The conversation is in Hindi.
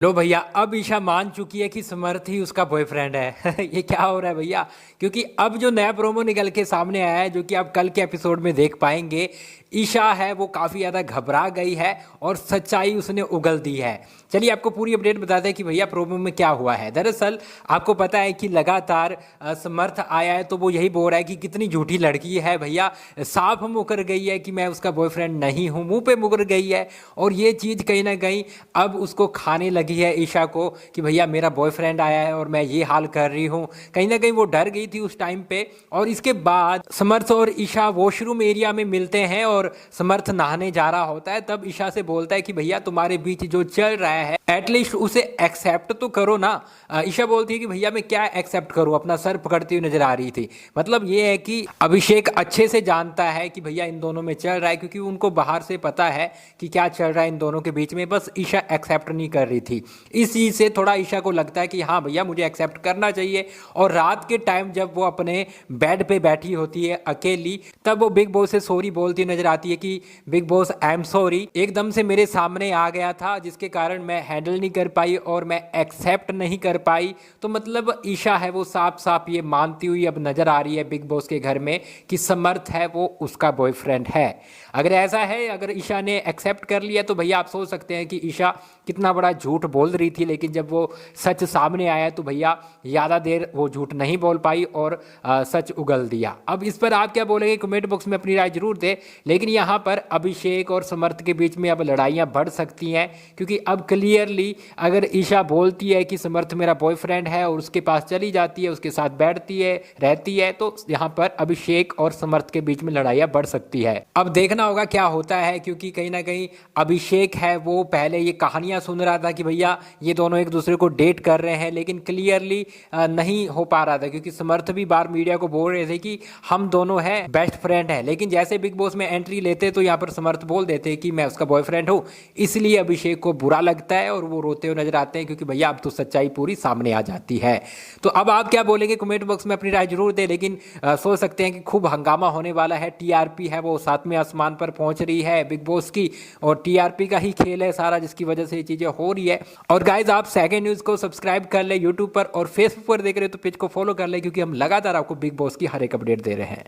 लो भैया, अब ईशा मान चुकी है कि समर्थ ही उसका बॉयफ्रेंड है। ये क्या हो रहा है भैया? क्योंकि अब जो नया प्रोमो निकल के सामने आया है, जो कि आप कल के एपिसोड में देख पाएंगे, ईशा है वो काफ़ी ज़्यादा घबरा गई है और सच्चाई उसने उगल दी है। चलिए आपको पूरी अपडेट बता दें कि भैया प्रोमो में क्या हुआ है। दरअसल आपको पता है कि लगातार समर्थ आया है तो वो यही बोल रहा है कि कितनी झूठी लड़की है भैया, साफ मुकर गई है कि मैं उसका बॉयफ्रेंड नहीं हूँ, मुंह पे मुकर गई है। और ये चीज़ कहीं ना कहीं अब उसको खाने लगी है ईशा को कि भैया मेरा बॉयफ्रेंड आया है और मैं ये हाल कर रही हूँ। कहीं ना कहीं वो डर गई थी उस टाइम पे। और इसके बाद समर्थ और ईशा वॉशरूम एरिया में मिलते हैं और समर्थ नहाने जा रहा होता है। तब ईशा से बोलता है कि भैया तुम्हारे बीच जो चल रहा है एटलीस्ट उसे एक्सेप्ट तो करो ना। ईशा बोलती है कि भैया मैं क्या एक्सेप्ट करूं, अपना सर पकड़ती हुई नजर आ रही थी। मतलब ये है कि अभिषेक अच्छे से जानता है कि भैया इन दोनों में चल रहा है, क्योंकि उनको बाहर से पता है कि क्या चल रहा है इन दोनों के बीच में। बस ईशा एक्सेप्ट नहीं कर रही थी। इस चीज से थोड़ा ईशा को लगता है कि हाँ भैया मुझे एक्सेप्ट करना चाहिए। और रात के टाइम जब वो अपने बेड पे बैठी होती है अकेली, तब वो बिग बॉस से सॉरी बोलती नजर आती है कि big boss I am sorry, एकदम से मेरे सामने आ गया था जिसके कारण मैं हैंडल नहीं कर पाई और मैं एक्सेप्ट नहीं कर पाई। तो मतलब ईशा है वो साफ साफ ये मानती हुई अब नजर आ रही है बिग बॉस के घर में कि समर्थ है वो उसका बॉयफ्रेंड है। अगर ऐसा है, अगर ईशा ने एक्सेप्ट कर लिया तो भैया आप सोच सकते हैं कि ईशा कितना बड़ा झूठ बोल रही थी, लेकिन जब वो सच सामने आया तो भैया ज़्यादा देर वो झूठ नहीं बोल पाई और सच उगल दिया। अब इस पर आप क्या बोलेंगे कमेंट बॉक्स में अपनी राय जरूर दें। लेकिन यहाँ पर अभिषेक और समर्थ के बीच में अब लड़ाइयाँ बढ़ सकती हैं, क्योंकि अब क्लियरली अगर ईशा बोलती है कि समर्थ मेरा बॉयफ्रेंड है और उसके पास चली जाती है, उसके साथ बैठती है रहती है, तो यहाँ पर अभिषेक और समर्थ के बीच में लड़ाइयाँ बढ़ सकती है। अब देखना होगा क्या होता है, क्योंकि कहीं ना कहीं अभिषेक है वो पहले ये कहानियां सुन रहा था कि भैया ये दोनों एक दूसरे को डेट कर रहे हैं, लेकिन क्लियरली नहीं हो पा रहा था, क्योंकि समर्थ भी बार मीडिया को बोल रहे थे कि हम दोनों हैं बेस्ट फ्रेंड है। लेकिन जैसे बिग बॉस में एंट्री लेते तो यहाँ पर समर्थ बोल देते कि मैं उसका बॉयफ्रेंड हूँ। इसलिए अभिषेक को बुरा लगता है और वो रोते हुए नजर आते हैं, क्योंकि भैया अब तो सच्चाई पूरी सामने आ जाती है। तो अब आप क्या बोलेंगे कमेंट बॉक्स में अपनी राय जरूर दें। लेकिन सोच सकते हैं कि खूब हंगामा होने वाला है। टीआरपी है वो सातवें आसमान पर पहुंच रही है बिग बॉस की, और टीआरपी का ही खेल है सारा, जिसकी वजह से ये चीजें हो रही है। और गाइज आप सेकंड न्यूज को सब्सक्राइब कर ले यूट्यूब पर, और फेसबुक पर देख रहे हो तो पेज को फॉलो कर ले, क्योंकि हम लगातार आपको बिग बॉस की हर एक अपडेट दे रहे हैं।